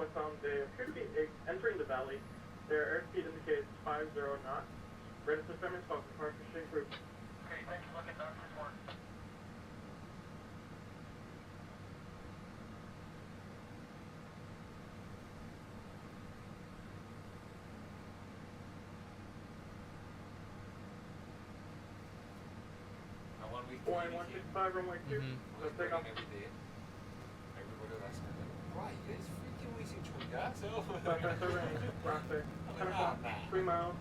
westbound. They appear to be entering the valley. Their airspeed indicates 50 knots. Ready to summon Falcon Park Fishing Group. Okay, thanks for looking, Dr. Warren. Boeing 165, runway 2. Let's take off. Everybody was asking, why you guys freaking wasting gas? Firefighter range, traffic, 3 miles,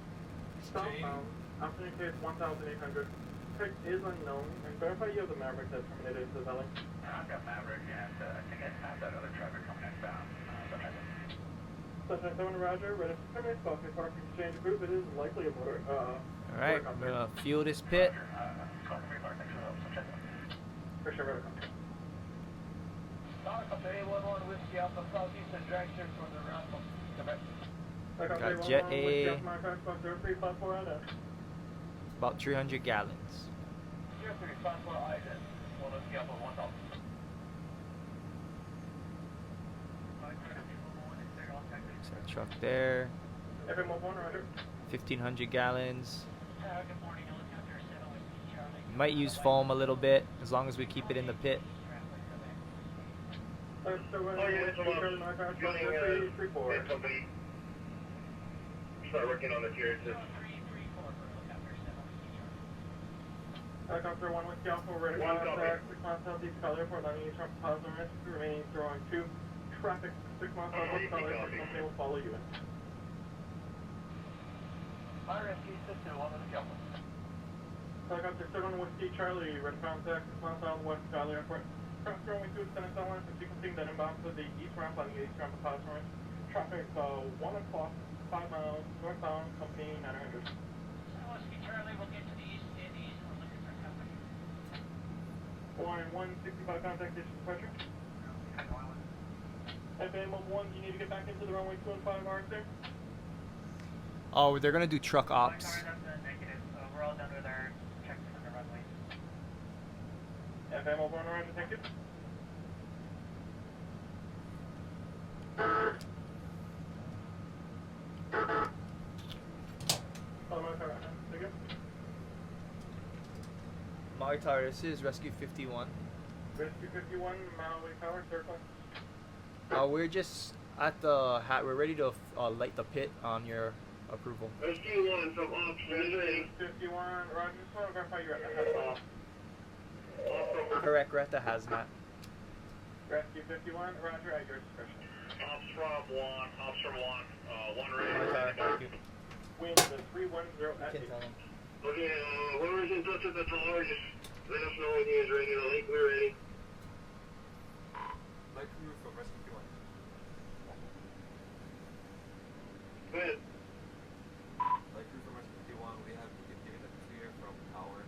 southbound, altitude case 1,800. Pick is unknown, and verify you have the Maverick that terminated into the valley. I've got Maverick, and I think I have that other traffic coming eastbound. Sunshine 7, Roger, ready to terminate Falcon Park Exchange Group. It is likely a motor, Alright, I'm gonna fuel this pit. For sure, ready to come. A11 Whiskey Alpha Southeastern direction for the Russell. Got Jet A. About 300 gallons. So truck there. 1,500 gallons. Might use foam a little bit as long as we keep it in the pit. Start working on the tier system. Helicopter 1 Whiskey Alpha, ready to contact 6 miles southeast Collier for landing east from Plaza Risk, remaining throwing 2. Traffic 6 miles southeast Collier, company will follow you in. Fire rescue system 1 Whiskey Alpha. Helicopter 7 Whiskey Charlie, ready to contact 6 miles southwest Collier Airport. Traffic throwing 2 extended cell lines, sequencing that inbound to the east ramp, landing east ramp of Plaza Risk. Traffic 1 o'clock, 5 miles northbound, company 900. Whiskey Charlie, we'll get to the east. We're looking for company. Line 165, contact station pressure. FA Mobile 1, you need to get back into the runway 2 and 5 hours there. Oh, they're gonna do truck ops. Sorry, that's a negative. We're all done with our checks on the runway. FA Mobile 1, roger, thank you. My tower, this is Rescue 51. Rescue 51, Maui Tower, circle. We're just at the we're ready to light the pit on your approval. Rescue 1 from Ops, Rescue 51, roger, just want to verify you're at the hazmat. Correct, we're at the hazmat. Rescue 51, roger, at your discretion. Ops from 1, one ready. Thank you. Wind the 310 at 8. Okay, whoever's in touch with the tower, just let us know when you guys are ready to link. We're ready. Light crew from Rescue 1. Go ahead. Light crew from Rescue 1, we have given a clear from tower.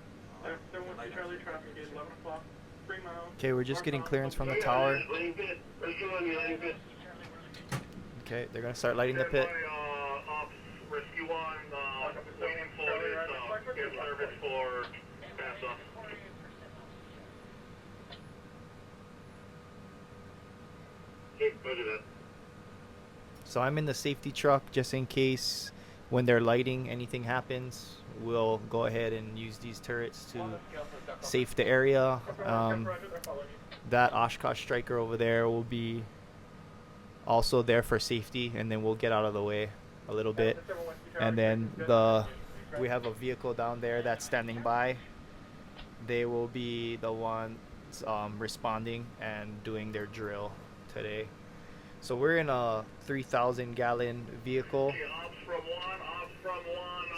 There won't be Charlie traffic at 11 o'clock, 3 miles. Okay, we're just getting clearance from the tower. Lighting pit. Rescue 1, you're lighting pit. Okay, they're gonna start lighting the pit. Ops, Rescue 1, waiting for this, get service for pass off. Okay, roger that. So I'm in the safety truck just in case when they're lighting anything happens. We'll go ahead and use these turrets to safe the area. That Oshkosh Striker over there will be also there for safety, and then we'll get out of the way a little bit. And then we have a vehicle down there that's standing by. They will be the ones responding and doing their drill today. So we're in a 3,000 gallon vehicle.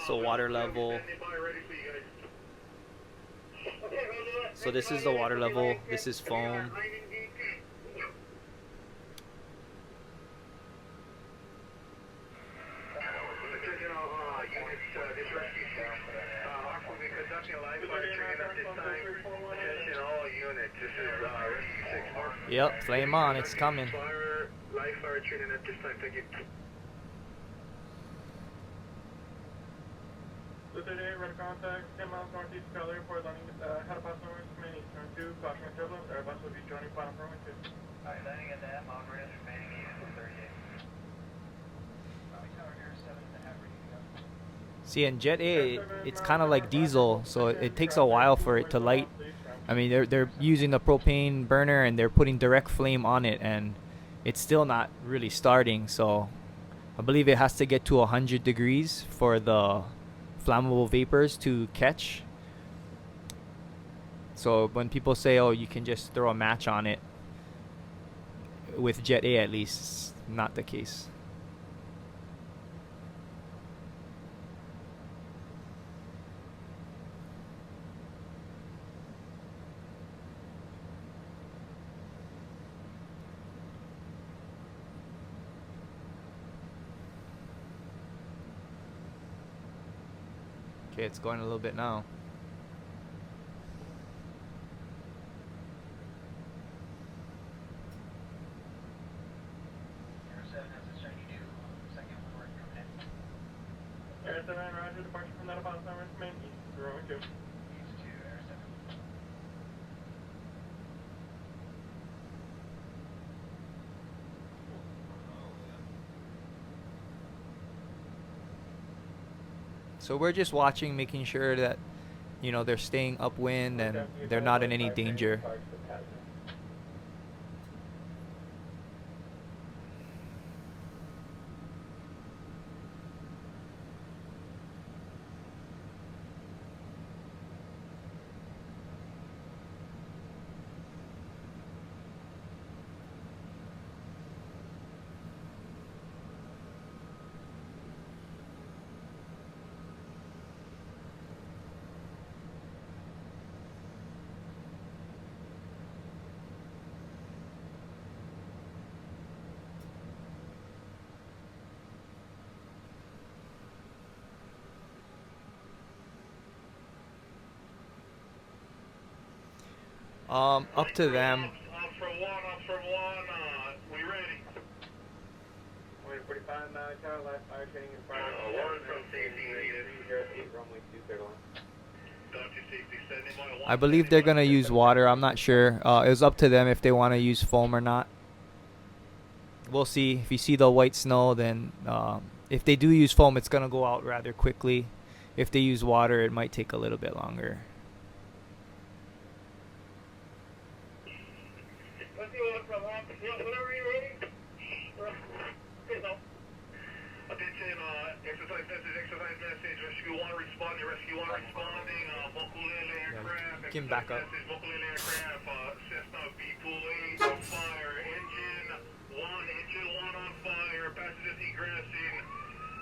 So water level. So this is the water level. This is foam. Yep, flame on, it's coming. Live fire training at this time, thank you. Today, red contact, 10 miles northeast of Collier Airport, landing head of bus numbers, remaining turn 2, caution turbulence, Airbus will be joining final runway 2. Alright, landing at the M, operators remaining unit 38. See, in Jet A, it's kind of like diesel, so it takes a while for it to light. I mean, they're using the propane burner and they're putting direct flame on it, and it's still not really starting. So I believe it has to get to 100 degrees for the flammable vapors to catch. So when people say, oh, you can just throw a match on it, with Jet A at least, it's not the case. Okay, it's going a little bit now. Air 7, roger, departure from that about summer, main east, runway 2. East to Air 7. So we're just watching, making sure that, you know, they're staying upwind and they're not in any danger. Up to them. Off for one, we ready? 45 mile tower, last fire training in fire. Warren from safety needed. 08, runway 2, clear to land. Dodge safety, standing by. I believe they're gonna use water. I'm not sure. It was up to them if they want to use foam or not. We'll see. If you see the white snow, then if they do use foam, it's gonna go out rather quickly. If they use water, it might take a little bit longer. Whenever you're ready. Attention, exercise message, rescue 1 responding, Bokulele aircraft. Can back up. Bokulele aircraft, Cessna B28 on fire, engine 1 on fire, passengers egressing,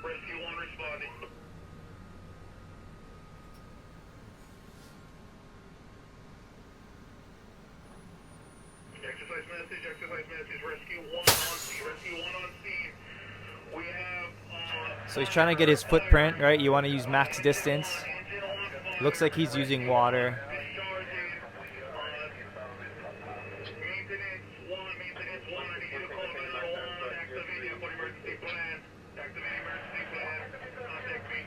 rescue 1 responding. Exercise message, rescue 1 on scene. We have, So he's trying to get his footprint, right? You want to use max distance. Looks like he's using water. Maintenance 1, I need you to call 911, activate the emergency plan, contact me.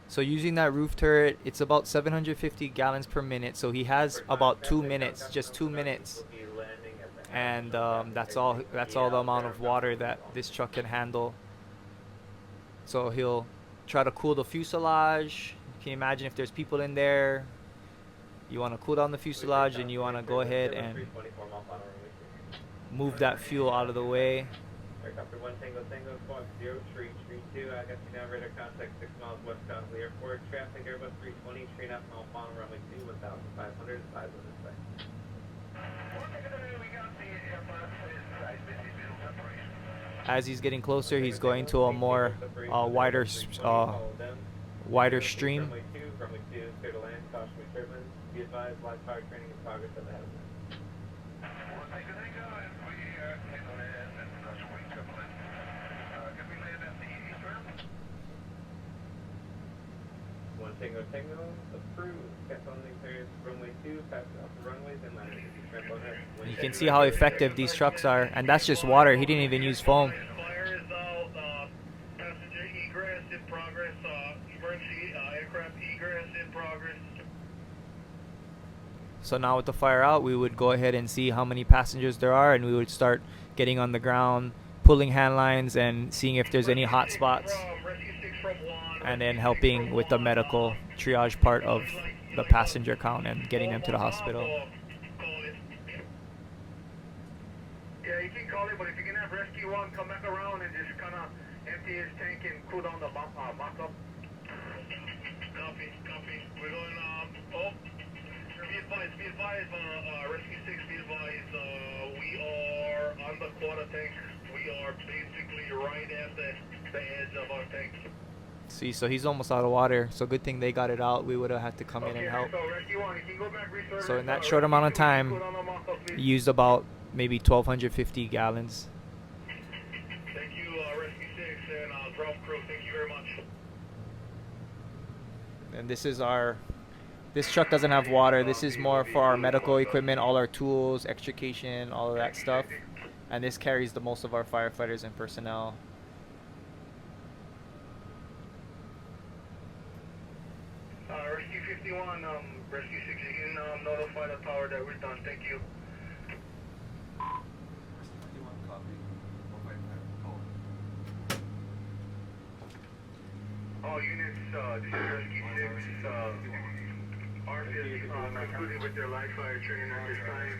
So using that roof turret, it's about 750 gallons per minute. So he has about 2 minutes, just 2 minutes. And that's all the amount of water that this truck can handle. So he'll try to cool the fuselage. Can you imagine if there's people in there? You want to cool down the fuselage and you want to go ahead and move that fuel out of the way. Helicopter 1 Tango Tango, squawk 0, tree 2. I got you now, radar contact 6 miles west south of the airport. Traffic Airbus 320, train out from Alpha, runway 2, 1,500, 5 minutes away. As he's getting closer, he's going to a more wider stream. Runway 2, clear to land, caution turbulence. Be advised, live fire training in progress at the head. Tango Tango, approved. Kept on the clearance, runway 2, passing off the runways and landing. You can see how effective these trucks are, and that's just water. He didn't even use foam. Fire is out, passenger egress in progress, emergency aircraft egress in progress. So now with the fire out, we would go ahead and see how many passengers there are, and we would start getting on the ground, pulling hand lines and seeing if there's any hot spots, Rescue 6 from 1. and then helping with the medical triage part of the passenger count and getting them to the hospital. Yeah, you can call it, but if you can have Rescue 1 come back around and just kind of empty his tank and cool down the mock up. Copy. We're going, be advised, Rescue 6, be advised, we are on the quarter tank. We are basically right at the edge of our tank. See, so he's almost out of water. So good thing they got it out. We would have had to come in and help. So Rescue 1, you can go back, resurface, So in that short amount of time, he used about maybe 1,250 gallons. Thank you, Rescue 6 and drop crew. Thank you very much. And this truck doesn't have water. This is more for our medical equipment, all our tools, extrication, all of that stuff. And this carries the most of our firefighters and personnel. Rescue 51, Rescue 6, you can notify the tower that we're done. Thank you. All units, this is Rescue 6, RFIS concluded with their live fire training at this time.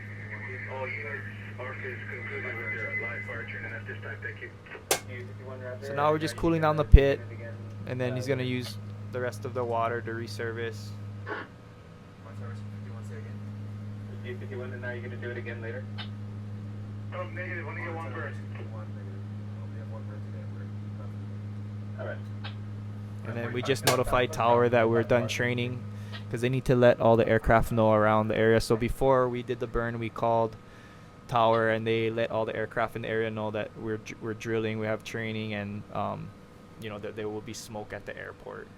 All units, RFIS concluded with their live fire training at this time. Thank you. So now we're just cooling down the pit, and then he's going to use the rest of the water to reservice. 51, and now you're going to do it again later? Negative, only get one burn. Alright. And then we just notified Tower that we're done training, because they need to let all the aircraft know around the area. So before we did the burn, we called Tower, and they let all the aircraft in the area know that we're drilling, we have training, and that there will be smoke at the airport.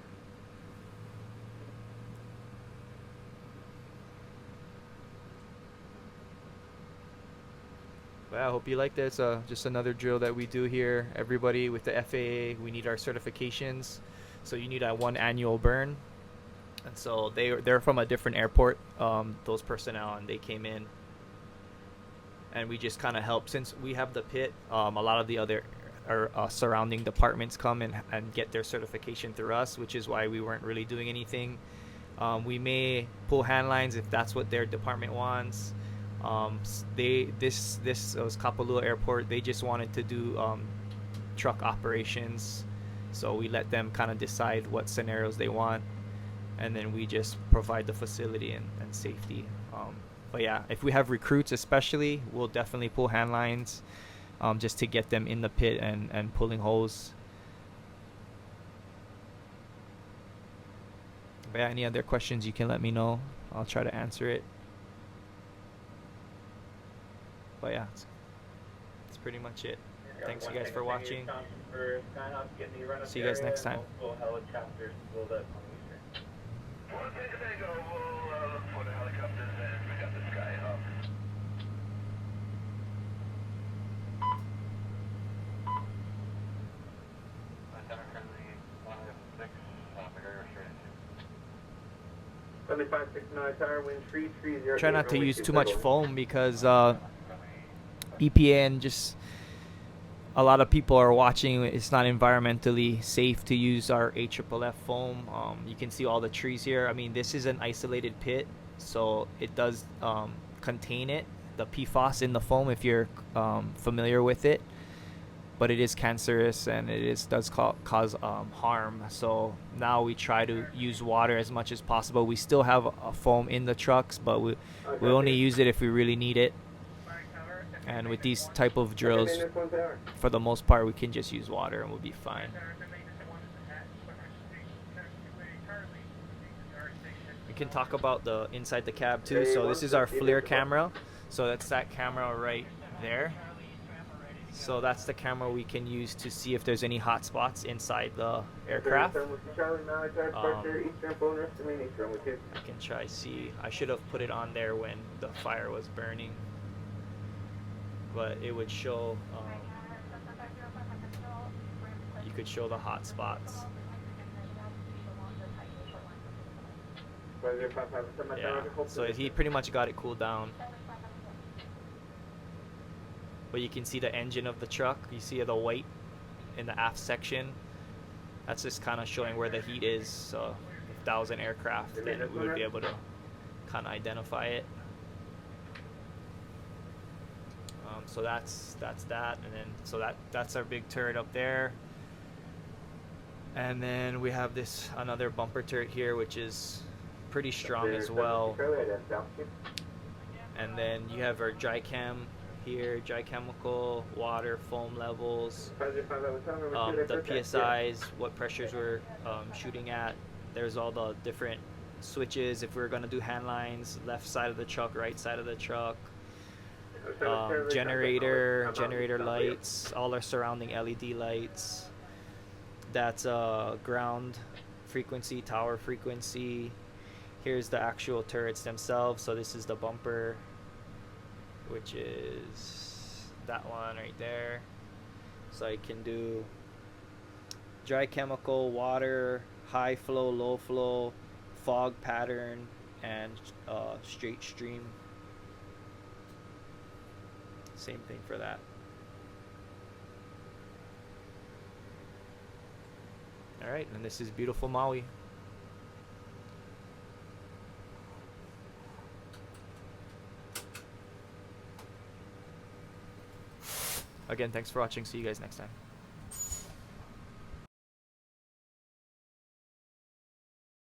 But I hope you like this. Just another drill that we do here. Everybody with the FAA, we need our certifications. So you need a 1 annual burn. And so they're from a different airport, those personnel, and they came in. And we just kind of help. Since we have the pit, a lot of the other surrounding departments come and get their certification through us, which is why we weren't really doing anything. We may pull hand lines if that's what their department wants. This was Kapalua Airport. They just wanted to do truck operations, so we let them kind of decide what scenarios they want, and then we just provide the facility and safety. But yeah, if we have recruits especially, we'll definitely pull hand lines just to get them in the pit and pulling hose. But yeah, any other questions, you can let me know. I'll try to answer it. But yeah, that's pretty much it. Thanks you guys for watching. See you guys next time. One Tango, we'll look for the helicopters and we got this guy up. Lieutenant Friendly, 106, McGregor straight into. 7569 tower, wind 330. Try not to use too much foam, because EPA and just a lot of people are watching. It's not environmentally safe to use our AFFF foam. You can see all the trees here. I mean, this is an isolated pit, so it does contain the PFAS in the foam, if you're familiar with it. But it is cancerous, and it does cause harm. So now we try to use water as much as possible. We still have a foam in the trucks, but we only use it if we really need it. And with these type of drills, for the most part, we can just use water and we'll be fine. We can talk about the inside the cab too. So this is our FLIR camera. So that's that camera right there. So that's the camera we can use to see if there's any hot spots inside the aircraft. I can try see. I should have put it on there when the fire was burning, but it would show. You could show the hot spots. Yeah. So he pretty much got it cooled down. but you can see the engine of the truck. You see the white in the aft section. That's just kind of showing where the heat is. So if that was an aircraft, then we would be able to kind of identify it. So that's that, and then so that's our big turret up there. And then we have this another bumper turret here, which is pretty strong as well. And then you have our dry cam here, dry chemical, water, foam levels, the PSIs, what pressures we're shooting at. There's all the different switches if we're going to do hand lines, left side of the truck, right side of the truck. Generator lights, all our surrounding LED lights. That's ground frequency, tower frequency. Here's the actual turrets themselves. So this is the bumper, which is that one right there. So I can do dry chemical, water, high flow, low flow, fog pattern, and straight stream. Same thing for that. Alright, and this is beautiful Maui. Again, thanks for watching. See you guys next time.